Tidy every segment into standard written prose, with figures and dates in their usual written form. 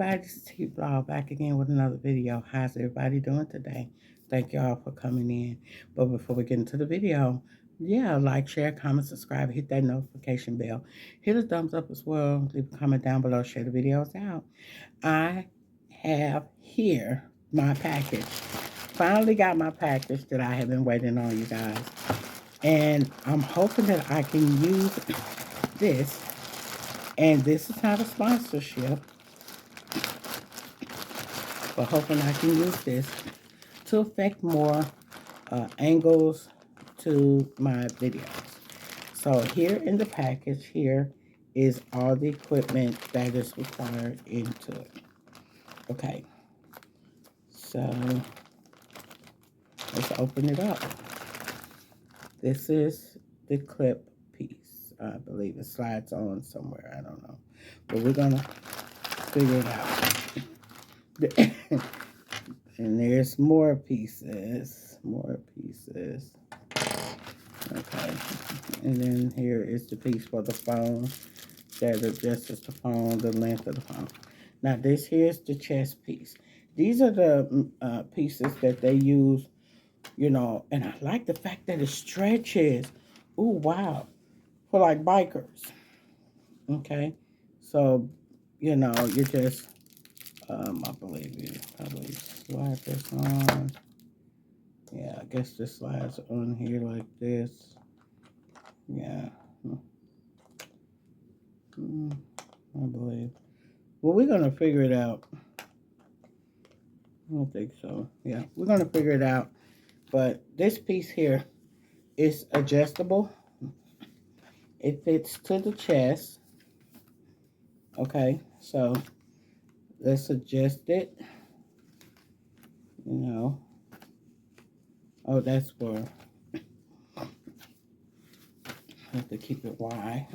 everybody, this is T-Vlog back again with another video. How's everybody doing today? Thank y'all for coming in. But before we get into the video, yeah, like, share, comment, subscribe, hit that notification bell. Hit a thumbs up as well. Leave a comment down below, share the videos out. I have here my package. Finally got my package that I have been waiting on, you guys. And I'm hoping that I can use this. And this is not a sponsorship, but hoping I can use this to affect more angles to my videos. So here in the package, here is all the equipment that is required into it. Okay, so let's open it up. This is the clip piece. I believe it slides on somewhere. I don't know. But we're going to figure it out. And there's more pieces. Okay. And then here is the piece for the phone. That adjusts the phone, the length of the phone. Now this here's the chest piece. These are the pieces that they use, you know, and I like the fact that it stretches. Oh, wow. For like bikers. Okay. So, you know, you just, I believe you probably slide this on. Yeah, I guess this slides on here like this. Yeah. I believe. Well, we're going to figure it out. I don't think so. Yeah, we're going to figure it out. But this piece here is adjustable. It fits to the chest. Okay, so let's adjust it. You know. Oh, that's for, I have to keep it wide.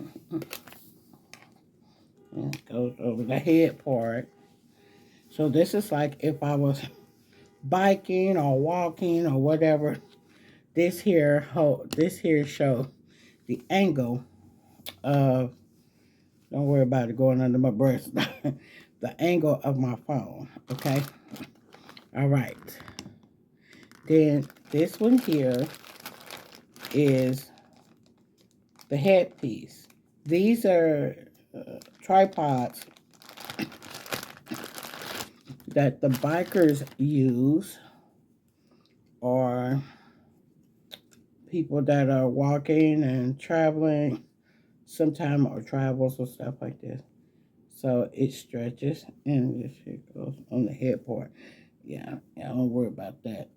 And it goes over the head part. So this is like if I was biking or walking or whatever. This here show the angle of, don't worry about it going under my breast, the angle of my phone, okay? All right. Then this one here is the headpiece. These are tripods that the bikers use, or people that are walking and traveling sometime, or travels or stuff like this. So it stretches, and this shit goes on the head part. Yeah, don't worry about that.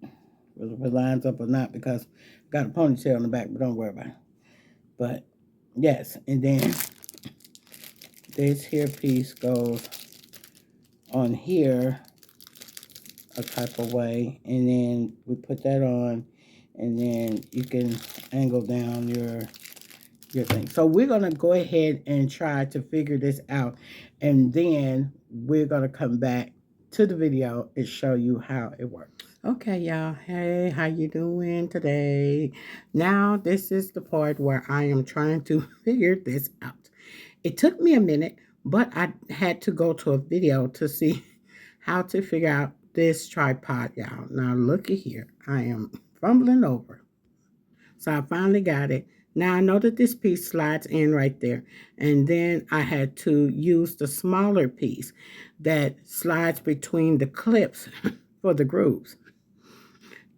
Whether it lines up or not, because I got a ponytail on the back, but don't worry about it. But yes, and then this here piece goes on here a type of way, and then we put that on, and then you can angle down your thing. So we're going to go ahead and try to figure this out, and then we're going to come back to the video and show you how it works. Okay, y'all. Hey, how you doing today? Now, this is the part where I am trying to figure this out. It took me a minute, but I had to go to a video to see how to figure out this tripod, y'all. Now, looky here. I am fumbling over. So I finally got it. Now I know that this piece slides in right there. And then I had to use the smaller piece that slides between the clips for the grooves.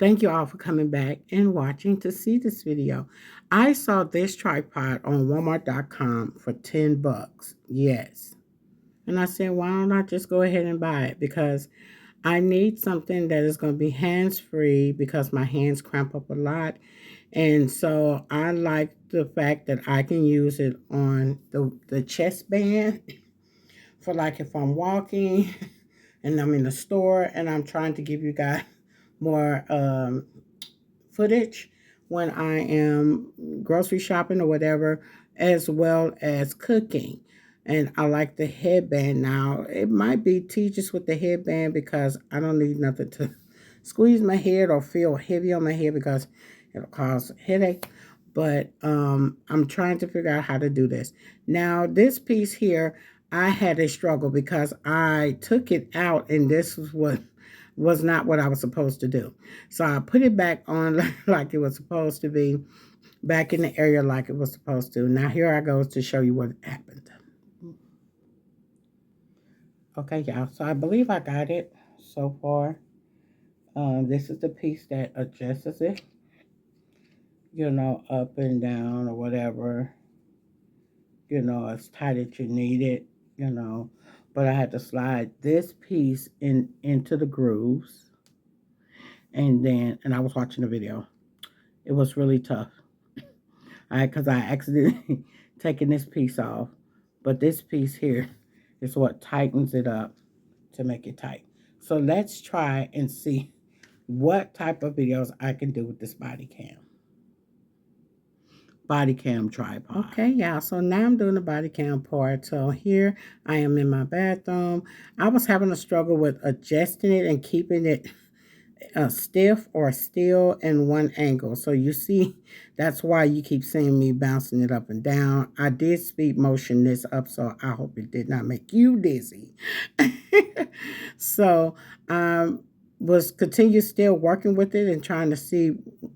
Thank you all for coming back and watching to see this video. I saw this tripod on Walmart.com for 10 bucks. Yes. And I said, why don't I just go ahead and buy it? Because I need something that is going to be hands-free, because my hands cramp up a lot. And so I like the fact that I can use it on the chest band for, like, if I'm walking and I'm in the store and I'm trying to give you guys more footage when I am grocery shopping or whatever, as well as cooking. And I like the headband now. It might be tedious with the headband because I don't need nothing to squeeze my head or feel heavy on my head, because it'll cause a headache. But I'm trying to figure out how to do this. Now, this piece here, I had a struggle because I took it out and this was not what I was supposed to do. So I put it back on like it was supposed to be, back in the area like it was supposed to. Now here I go to show you what happened. Okay, y'all. So I believe I got it so far. This is the piece that adjusts it, up and down or whatever, as tight as you need it, you know. But I had to slide this piece into the grooves, and I was watching the video. It was really tough. Because I accidentally taken this piece off, but this piece here is what tightens it up to make it tight. So let's try and see what type of videos I can do with this body cam tripod. Okay, y'all, so now I'm doing the body cam part. So here I am in my bathroom. I was having a struggle with adjusting it and keeping it stiff or still in one angle. So you see, that's why you keep seeing me bouncing it up and down. I did speed motion this up, so I hope it did not make you dizzy. So was continue still working with it and trying to see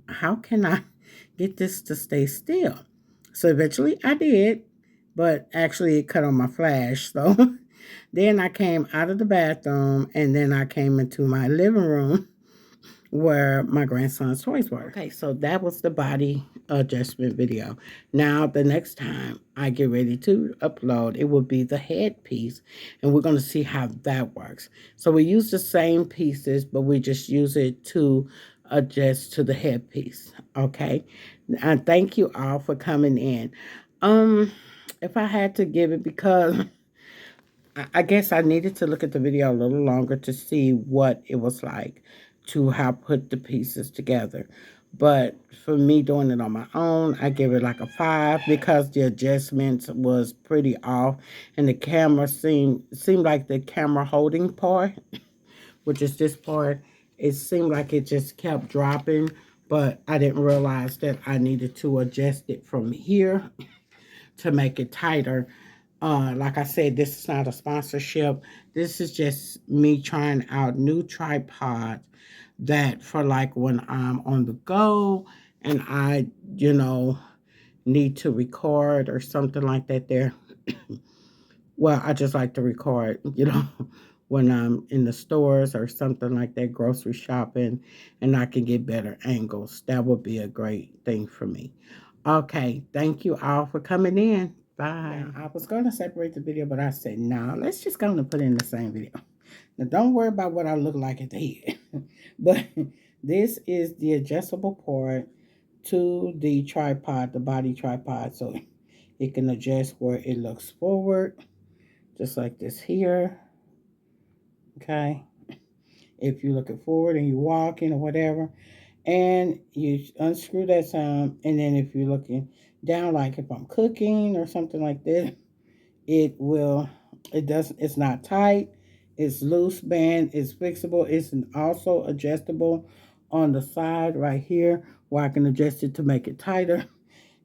how can I get this to stay still. So eventually I did, but actually it cut on my flash. So then I came out of the bathroom and then I came into my living room where my grandson's toys were. Okay, so that was the body adjustment video. Now, the next time I get ready to upload, it will be the head piece, and we're going to see how that works. So we use the same pieces, but we just use it to adjust to the head piece, okay? And thank you all for coming in. If I had to give it, because I guess I needed to look at the video a little longer to see what it was like to how put the pieces together. But for me doing it on my own, I give it like a 5 because the adjustments was pretty off, and the camera seemed like the camera holding part, which is this part, it seemed like it just kept dropping, but I didn't realize that I needed to adjust it from here to make it tighter. Like I said, this is not a sponsorship. This is just me trying out new tripods that for like when I'm on the go and I, need to record or something like that there. Well, I just like to record, when I'm in the stores or something like that, grocery shopping, and I can get better angles. That would be a great thing for me. Okay, thank you all for coming in. Bye. Now, I was going to separate the video, but I said, no, let's just go and put it in the same video. Now, don't worry about what I look like at the head. But this is the adjustable part to the tripod, the body tripod. So it can adjust where it looks forward, just like this here. Okay. If you're looking forward and you're walking or whatever, and you unscrew that some, and then if you're looking down, like if I'm cooking or something like that, it's not tight, it's loose band, it's fixable, it's also adjustable on the side right here where I can adjust it to make it tighter.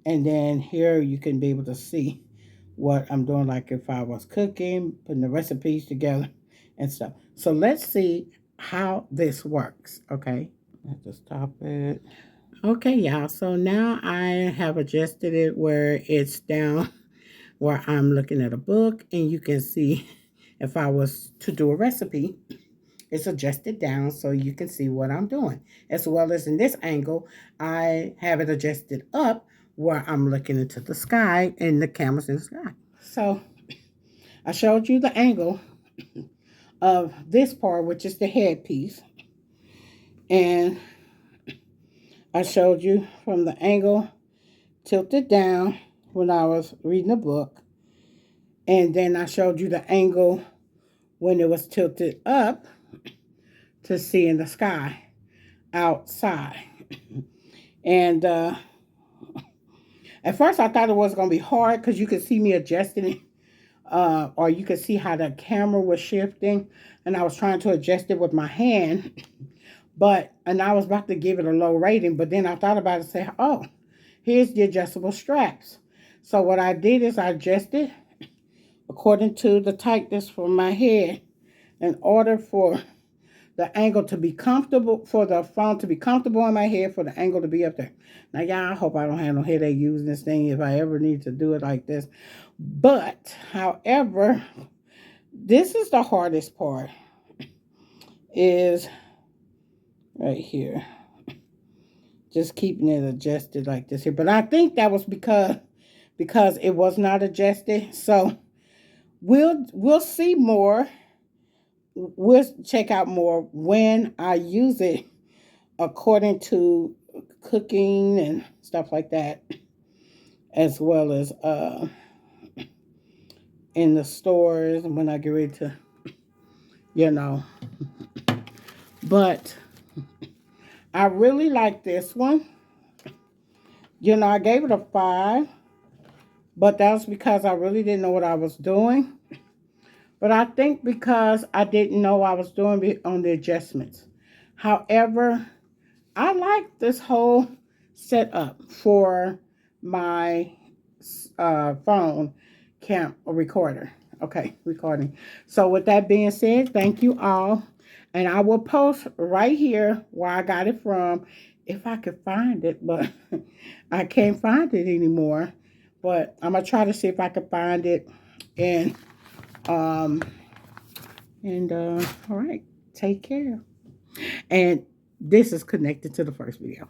And then here you can be able to see what I'm doing, like if I was cooking, putting the recipes together and stuff. So let's see how this works, okay? I have to stop it. Okay, y'all, so now I have adjusted it where it's down where I'm looking at a book, and you can see if I was to do a recipe, it's adjusted down so you can see what I'm doing. As well as in this angle, I have it adjusted up where I'm looking into the sky and the camera's in the sky. So I showed you the angle of this part, which is the headpiece. And I showed you from the angle tilted down when I was reading the book. And then I showed you the angle when it was tilted up to see in the sky outside. And at first I thought it was going to be hard because you could see me adjusting it. Or you could see how the camera was shifting. And I was trying to adjust it with my hand. And I was about to give it a low rating. But then I thought about it and said, oh, here's the adjustable straps. So what I did is I adjusted according to the tightness for my head, in order for the angle to be comfortable, for the phone to be comfortable on my head, for the angle to be up there. Now, y'all, I hope I don't have no headache using this thing if I ever need to do it like this. But, however, this is the hardest part, is right here. Just keeping it adjusted like this here. But I think that was because it was not adjusted. So we'll see more. We'll check out more when I use it according to cooking and stuff like that, as well as in the stores and when I get ready to, you know. But I really like this one. I gave it a 5, but that was because I really didn't know what I was doing. But I think because I didn't know I was doing on the adjustments. However, I like this whole setup for my phone cam recorder. Okay, recording. So with that being said, thank you all. And I will post right here where I got it from if I could find it, but I can't find it anymore. But I'm going to try to see if I can find it. And, all right, take care. And this is connected to the first video.